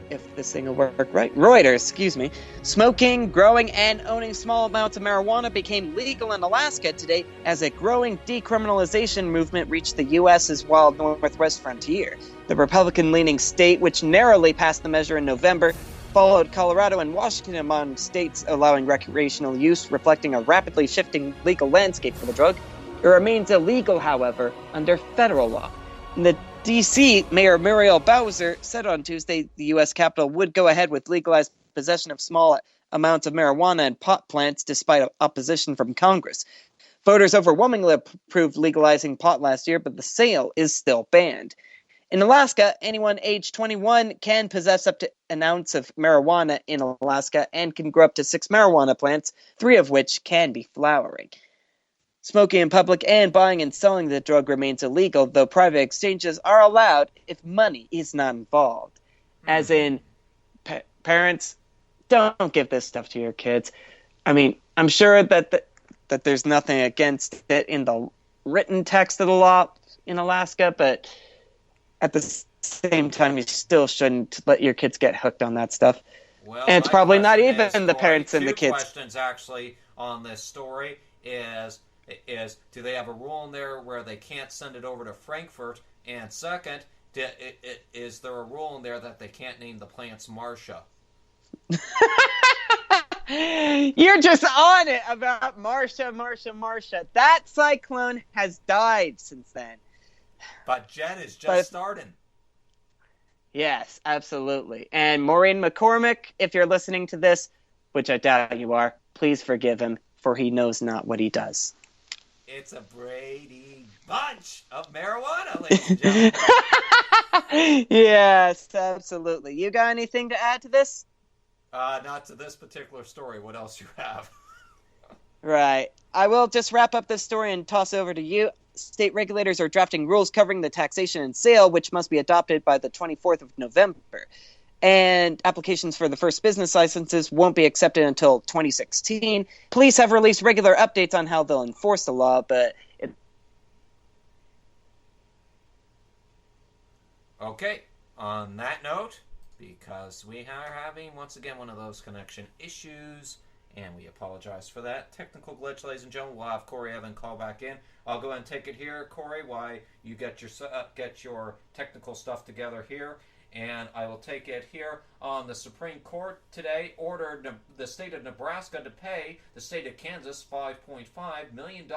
if this thing will work right, Reuters, excuse me. Smoking, growing, and owning small amounts of marijuana became legal in Alaska today as a growing decriminalization movement reached the U.S.'s wild northwest frontier. The Republican-leaning state, which narrowly passed the measure in November, followed Colorado and Washington among states allowing recreational use, reflecting a rapidly shifting legal landscape for the drug. It remains illegal, however, under federal law. The D.C. Mayor Muriel Bowser said on Tuesday the U.S. Capitol would go ahead with legalized possession of small amounts of marijuana and pot plants despite opposition from Congress. Voters overwhelmingly approved legalizing pot last year, but the sale is still banned. In Alaska, anyone age 21 can possess up to an ounce of marijuana in Alaska and can grow up to 6 marijuana plants, 3 of which can be flowering. Smoking in public and buying and selling the drug remains illegal, though private exchanges are allowed if money is not involved. As in, parents, don't give this stuff to your kids. I mean, I'm sure that there's nothing against it in the written text of the law in Alaska, but at the same time, you still shouldn't let your kids get hooked on that stuff. Well, and it's probably not even the parents and the kids. 2 questions actually on this story is do they have a rule in there where they can't send it over to Frankfurt? And second, is there a rule in there that they can't name the plants Marcia? You're just on it about Marcia. That cyclone has died since then. But Jen is just starting. Yes, absolutely. And Maureen McCormick, if you're listening to this, which I doubt you are, please forgive him, for he knows not what he does. It's a Brady bunch of marijuana, ladies and gentlemen. Yes, absolutely. You got anything to add to this? Not to this particular story. What else you have? Right. I will just wrap up this story and toss over to you. State regulators are drafting rules covering the taxation and sale, which must be adopted by the 24th of November. And applications for the first business licenses won't be accepted until 2016. Police have released regular updates on how they'll enforce the law, but Okay, on that note, because we are having, once again, one of those connection issues, and we apologize for that. Technical glitch, ladies and gentlemen. We'll have Corey Evan call back in. I'll go ahead and take it here, Corey, while you get your technical stuff together here. And I will take it here on the Supreme Court today ordered the state of Nebraska to pay the state of Kansas $5.5 million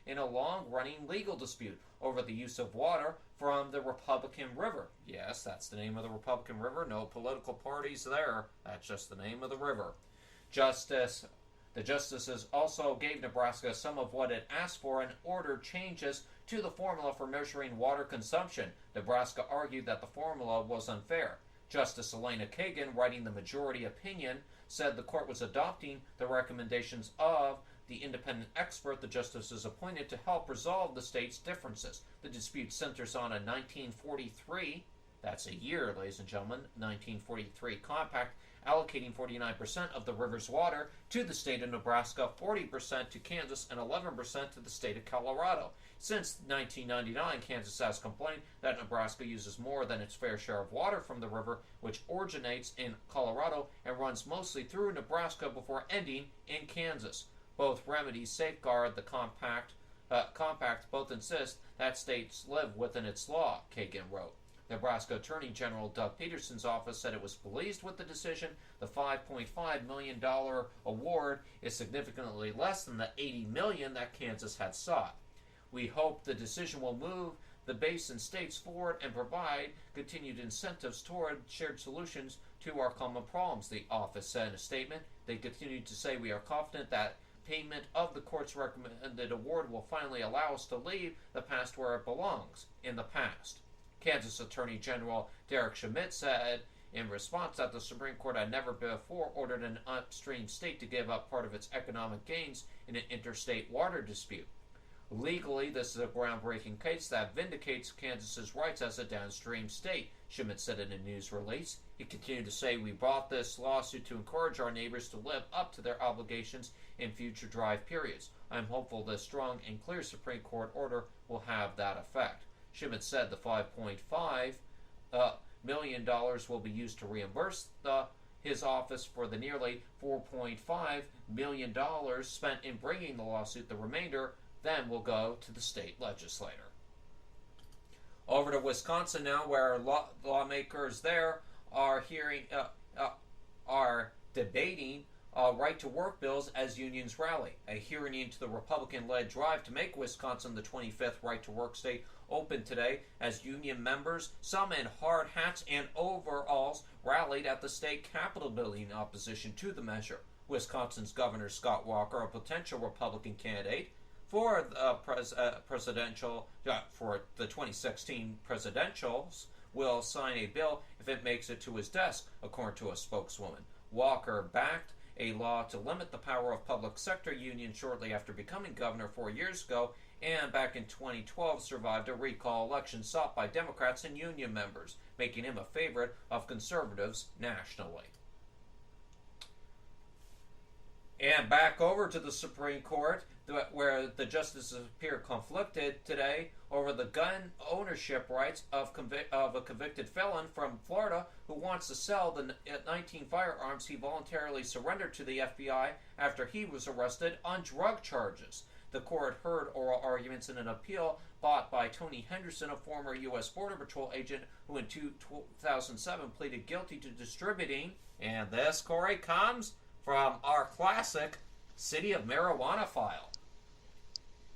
in a long-running legal dispute over the use of water from the Republican River. Yes, that's the name of the Republican River. No political parties there. That's just the name of the river. The justices also gave Nebraska some of what it asked for and ordered changes to the formula for measuring water consumption. Nebraska argued that the formula was unfair. Justice Elena Kagan, writing the majority opinion, said the court was adopting the recommendations of the independent expert the justices appointed to help resolve the state's differences. The dispute centers on a 1943, that's a year, ladies and gentlemen, 1943 compact allocating 49% of the river's water to the state of Nebraska, 40% to Kansas, and 11% to the state of Colorado. Since 1999, Kansas has complained that Nebraska uses more than its fair share of water from the river, which originates in Colorado and runs mostly through Nebraska before ending in Kansas. Both remedies safeguard the compact. Both insist that states live within its law, Kagan wrote. Nebraska Attorney General Doug Peterson's office said it was pleased with the decision. The $5.5 million award is significantly less than the $80 million that Kansas had sought. We hope the decision will move the basin states forward and provide continued incentives toward shared solutions to our common problems, the office said in a statement. They continued to say, we are confident that payment of the court's recommended award will finally allow us to leave the past where it belongs, in the past. Kansas Attorney General Derek Schmidt said in response that the Supreme Court had never before ordered an upstream state to give up part of its economic gains in an interstate water dispute. Legally, this is a groundbreaking case that vindicates Kansas's rights as a downstream state, Schmidt said in a news release. He continued to say, we brought this lawsuit to encourage our neighbors to live up to their obligations in future drive periods. I'm hopeful this strong and clear Supreme Court order will have that effect. Schmidt said the $5.5 million will be used to reimburse his office for the nearly $4.5 million spent in bringing the lawsuit. The remainder then will go to the state legislature. Over to Wisconsin now, where lawmakers there are debating right-to-work bills as unions rally. A hearing into the Republican-led drive to make Wisconsin the 25th right-to-work state opened today as union members, some in hard hats and overalls, rallied at the state capitol building in opposition to the measure. Wisconsin's Governor Scott Walker, a potential Republican candidate for the for the 2016 presidentials, will sign a bill if it makes it to his desk, according to a spokeswoman. Walker backed a law to limit the power of public sector unions shortly after becoming governor 4 years ago, and back in 2012 survived a recall election sought by Democrats and union members, making him a favorite of conservatives nationally. And back over to the Supreme Court, where the justices appear conflicted today over the gun ownership rights of a convicted felon from Florida who wants to sell the 19 firearms he voluntarily surrendered to the FBI after he was arrested on drug charges. The court heard oral arguments in an appeal brought by Tony Henderson, a former U.S. Border Patrol agent who in 2007 pleaded guilty to distributing, and this, Corey, comes from our classic City of Marijuana file,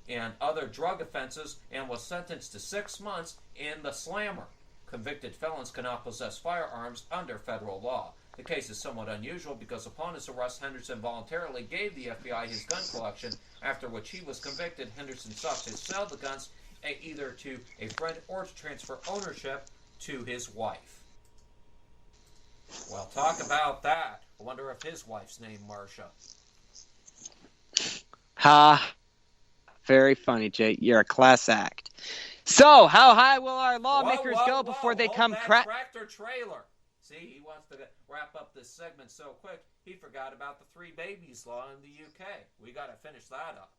and other drug offenses, and was sentenced to 6 months in the slammer. Convicted felons cannot possess firearms under federal law. The case is somewhat unusual because upon his arrest, Henderson voluntarily gave the FBI his gun collection, after which he was convicted. Henderson sought to sell the guns either to a friend or to transfer ownership to his wife. Well, talk about that. I wonder if his wife's named Marcia. Ha. Very funny, Jay. You're a class act. So, how high will our lawmakers go before they come tractor trailer. See, he wants to wrap up this segment so quick, he forgot about the 3 babies law in the UK. We got to finish that up.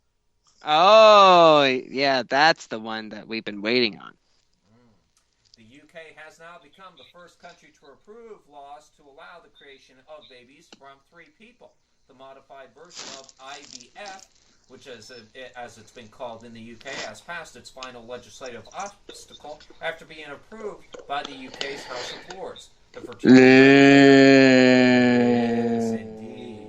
Oh, yeah, that's the one that we've been waiting on. The UK has now become the first country to approve laws to allow the creation of babies from 3 people. The modified version of IVF, which as it's been called in the UK, has passed its final legislative obstacle after being approved by the UK's House of Lords. Yes, indeed.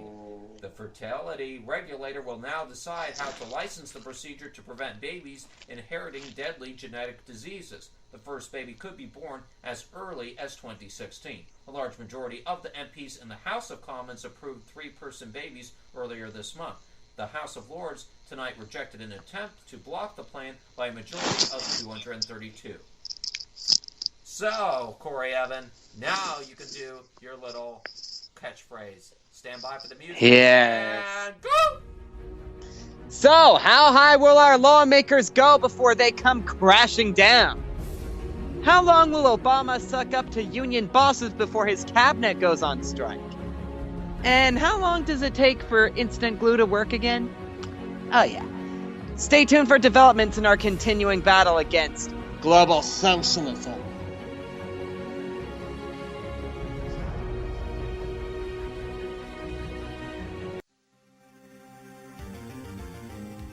The fertility regulator will now decide how to license the procedure to prevent babies inheriting deadly genetic diseases. The first baby could be born as early as 2016. A large majority of the MPs in the House of Commons approved three-person babies earlier this month. The House of Lords tonight rejected an attempt to block the plan by a majority of 232. So, Corey Evan, now you can do your little catchphrase. Stand by for the music. Yes. And go! So, how high will our lawmakers go before they come crashing down? How long will Obama suck up to union bosses before his cabinet goes on strike? And how long does it take for instant glue to work again? Oh yeah. Stay tuned for developments in our continuing battle against global socialism.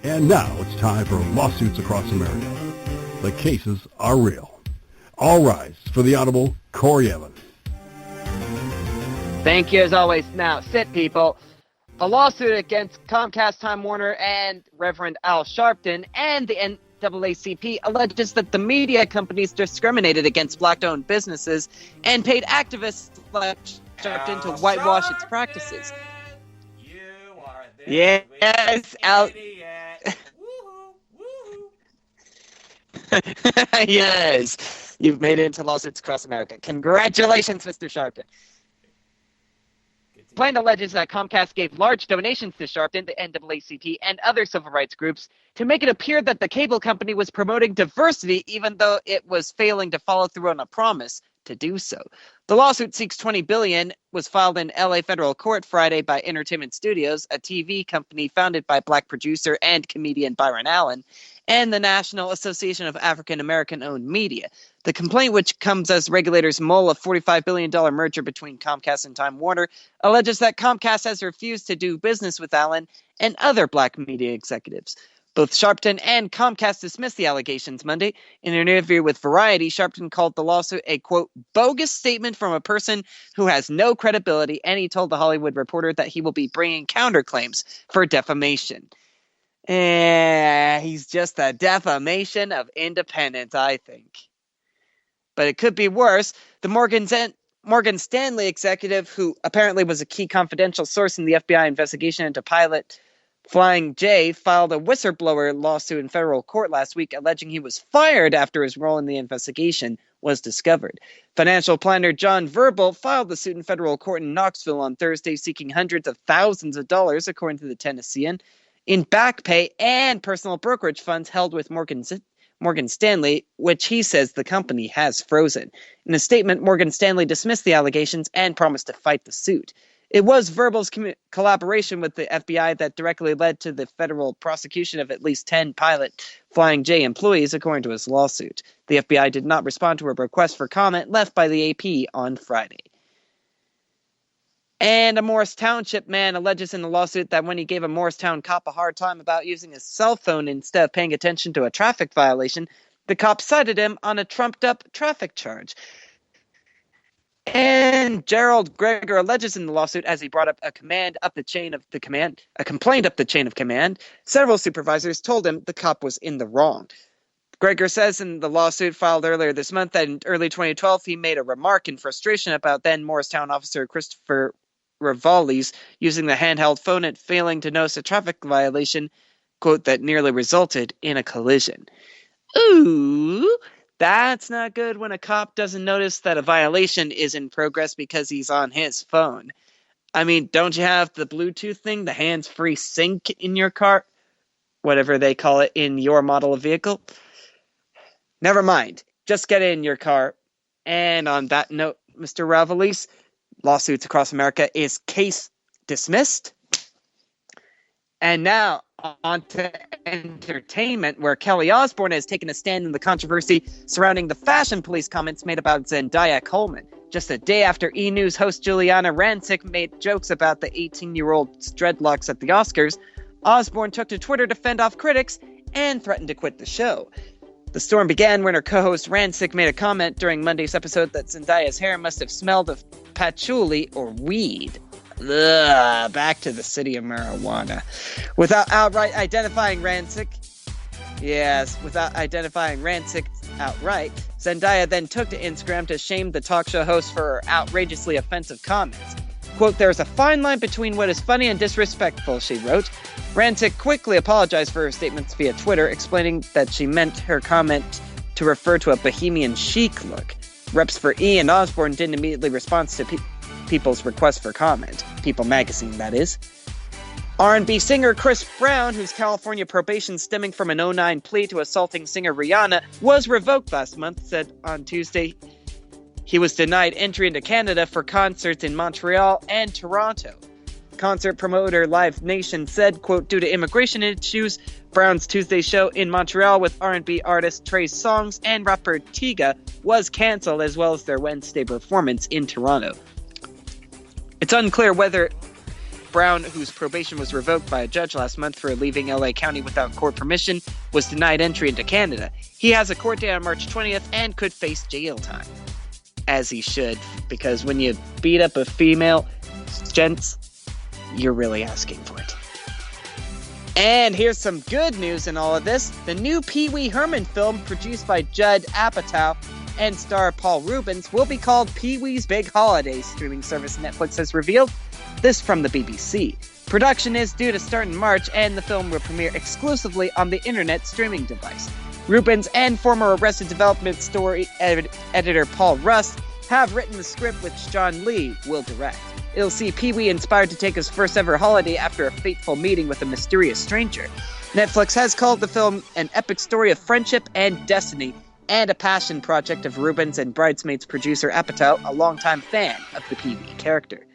And now it's time for lawsuits across America. The cases are real. All rise for the Honorable Corey Evans. Thank you as always. Now, sit people. A lawsuit against Comcast, Time Warner, and Reverend Al Sharpton and the NAACP alleges that the media companies discriminated against black-owned businesses and paid activists like Sharpton to whitewash its practices. You are this Yes, Al. Yes, you've made it into lawsuits across America. Congratulations, Mr. Sharpton. The complaint alleges that Comcast gave large donations to Sharpton, the NAACP, and other civil rights groups to make it appear that the cable company was promoting diversity even though it was failing to follow through on a promise to do so. The lawsuit seeks $20 billion, was filed in LA federal court Friday by Entertainment Studios, a TV company founded by black producer and comedian Byron Allen, and the National Association of African American-Owned Media. The complaint, which comes as regulators mull a $45 billion merger between Comcast and Time Warner, alleges that Comcast has refused to do business with Allen and other black media executives. Both Sharpton and Comcast dismissed the allegations Monday. In an interview with Variety, Sharpton called the lawsuit a, quote, bogus statement from a person who has no credibility, and he told The Hollywood Reporter that he will be bringing counterclaims for defamation. He's just a defamation of independence, I think. But it could be worse. The Morgan Stanley executive, who apparently was a key confidential source in the FBI investigation into pilot Flying J, filed a whistleblower lawsuit in federal court last week alleging he was fired after his role in the investigation was discovered. Financial planner John Verbal filed the suit in federal court in Knoxville on Thursday, seeking hundreds of thousands of dollars, according to the Tennessean, in back pay and personal brokerage funds held with Morgan Stanley, which he says the company has frozen. In a statement, Morgan Stanley dismissed the allegations and promised to fight the suit. It was Verbal's collaboration with the FBI that directly led to the federal prosecution of at least 10 pilot Flying J employees, according to his lawsuit. The FBI did not respond to a request for comment left by the AP on Friday. And a Morris Township man alleges in the lawsuit that when he gave a Morristown cop a hard time about using his cell phone instead of paying attention to a traffic violation, the cop cited him on a trumped-up traffic charge. And Gerald Greger alleges in the lawsuit, as he brought up a complaint up the chain of command, several supervisors told him the cop was in the wrong. Greger says in the lawsuit filed earlier this month that in early 2012 he made a remark in frustration about then Morristown officer Christopher Rivali's using the handheld phone and failing to notice a traffic violation, quote, that nearly resulted in a collision. Ooh, that's not good when a cop doesn't notice that a violation is in progress because he's on his phone. I mean, don't you have the Bluetooth thing, the hands-free sync in your car? Whatever they call it in your model of vehicle. Never mind. Just get in your car. And on that note, Mr. Ravalis, lawsuits across America is case dismissed. And now on to entertainment, where Kelly Osbourne has taken a stand in the controversy surrounding the fashion police comments made about Zendaya Coleman. Just a day after E! News host Juliana Rancic made jokes about the 18-year-old's dreadlocks at the Oscars, Osbourne took to Twitter to fend off critics and threatened to quit the show. The storm began when her co-host Rancic made a comment during Monday's episode that Zendaya's hair must have smelled of patchouli or weed. Ugh, back to the city of marijuana. Without outright identifying Rancic outright, Zendaya then took to Instagram to shame the talk show host for her outrageously offensive comments. Quote, "There's a fine line between what is funny and disrespectful," she wrote. Rancic quickly apologized for her statements via Twitter, explaining that she meant her comment to refer to a bohemian chic look. Reps for E and Osborne didn't immediately respond to people's request for comment. People magazine, that is. R&B singer Chris Brown, whose California probation stemming from an 2009 plea to assaulting singer Rihanna was revoked last month, said on Tuesday he was denied entry into Canada for concerts in Montreal and Toronto. Concert promoter Live Nation said, quote, "Due to immigration issues, Brown's Tuesday show in Montreal with R&B artist Trey Songz and rapper Tyga was cancelled, as well as their Wednesday performance in Toronto." It's unclear whether Brown, whose probation was revoked by a judge last month for leaving LA County without court permission, was denied entry into Canada. He has a court date on March 20th and could face jail time. As he should, because when you beat up a female, gents, you're really asking for it. And here's some good news in all of this. The new Pee Wee Herman film, produced by Judd Apatow and star Paul Rubens, will be called Pee Wee's Big Holiday, streaming service Netflix has revealed. This from the BBC. Production is due to start in March, and the film will premiere exclusively on the internet streaming device. Rubens and former Arrested Development story editor Paul Rust have written the script, which John Lee will direct. It'll see Pee Wee inspired to take his first ever holiday after a fateful meeting with a mysterious stranger. Netflix has called the film an epic story of friendship and destiny, and a passion project of Rubens and Bridesmaids producer Apatow, a longtime fan of the Pee Wee character.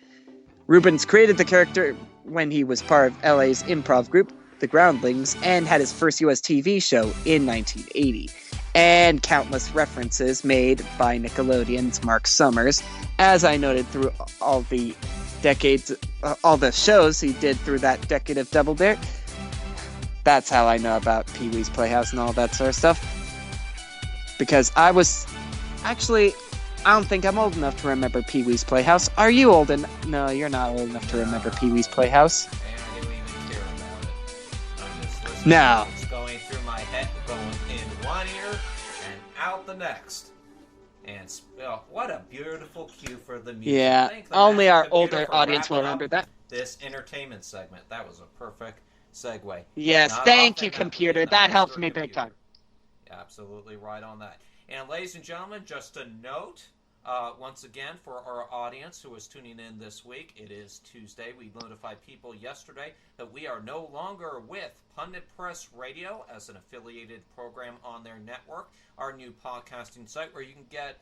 Rubens created the character when he was part of LA's improv group, The Groundlings, and had his first US TV show in 1980. And countless references made by Nickelodeon's Mark Summers, as I noted through all the decades, all the shows he did through that decade of Double Dare. That's how I know about Pee Wee's Playhouse and all that sort of stuff. Because I don't think I'm old enough to remember Pee Wee's Playhouse. Are you old enough? No, you're not old enough to remember Pee Wee's Playhouse. And I don't even care about it. I'm just listening. No. It's going through my head, going in one ear and out the next. And what a beautiful cue for the music. Yeah, only our older audience will remember that. This entertainment segment. That was a perfect segue. Yes, thank you, computer. That helped me big time. Absolutely right on that. And ladies and gentlemen, just a note, once again, for our audience who is tuning in this week, it is Tuesday. We notified people yesterday that we are no longer with Pundit Press Radio as an affiliated program on their network, our new podcasting site where you can get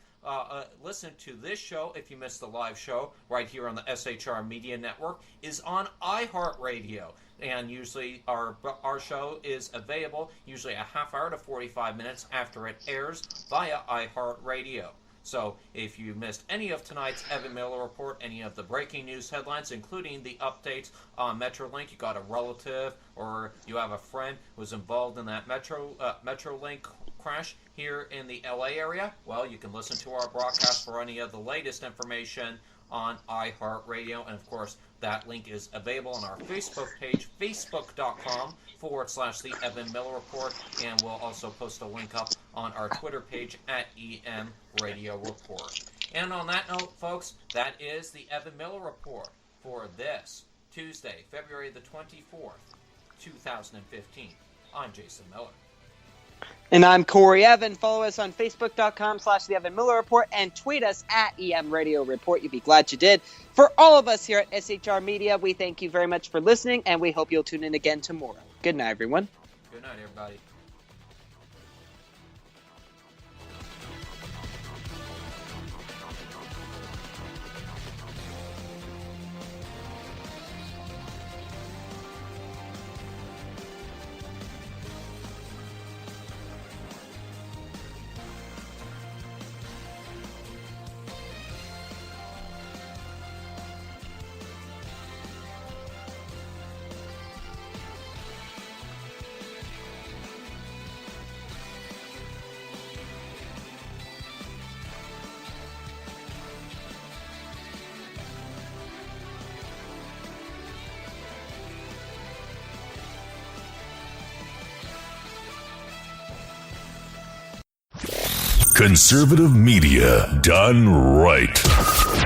listen to this show if you missed the live show right here on the SHR Media Network is on iHeartRadio. And usually our show is available usually a half hour to 45 minutes after it airs via iHeartRadio. So if you missed any of tonight's Evan-Miller Report, any of the breaking news headlines, including the updates on Metrolink, you got a relative or you have a friend who was involved in that Metrolink crash here in the LA area, well, you can listen to our broadcast for any of the latest information on iHeartRadio. And of course, that link is available on our Facebook page, facebook.com/The Evan-Miller Report. And we'll also post a link up on our Twitter page at EM Radio Report. And on that note, folks, that is the Evan-Miller Report for this Tuesday, February the 24th, 2015. I'm Jason Miller. And I'm Corey Evan. Follow us on Facebook.com/The Evan-Miller Report and tweet us at EM Radio Report. You'd be glad you did. For all of us here at SHR Media, we thank you very much for listening, and we hope you'll tune in again tomorrow. Good night, everyone. Good night, everybody. Conservative media done right.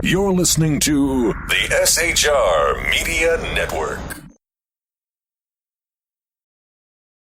You're listening to the SHR Media Network.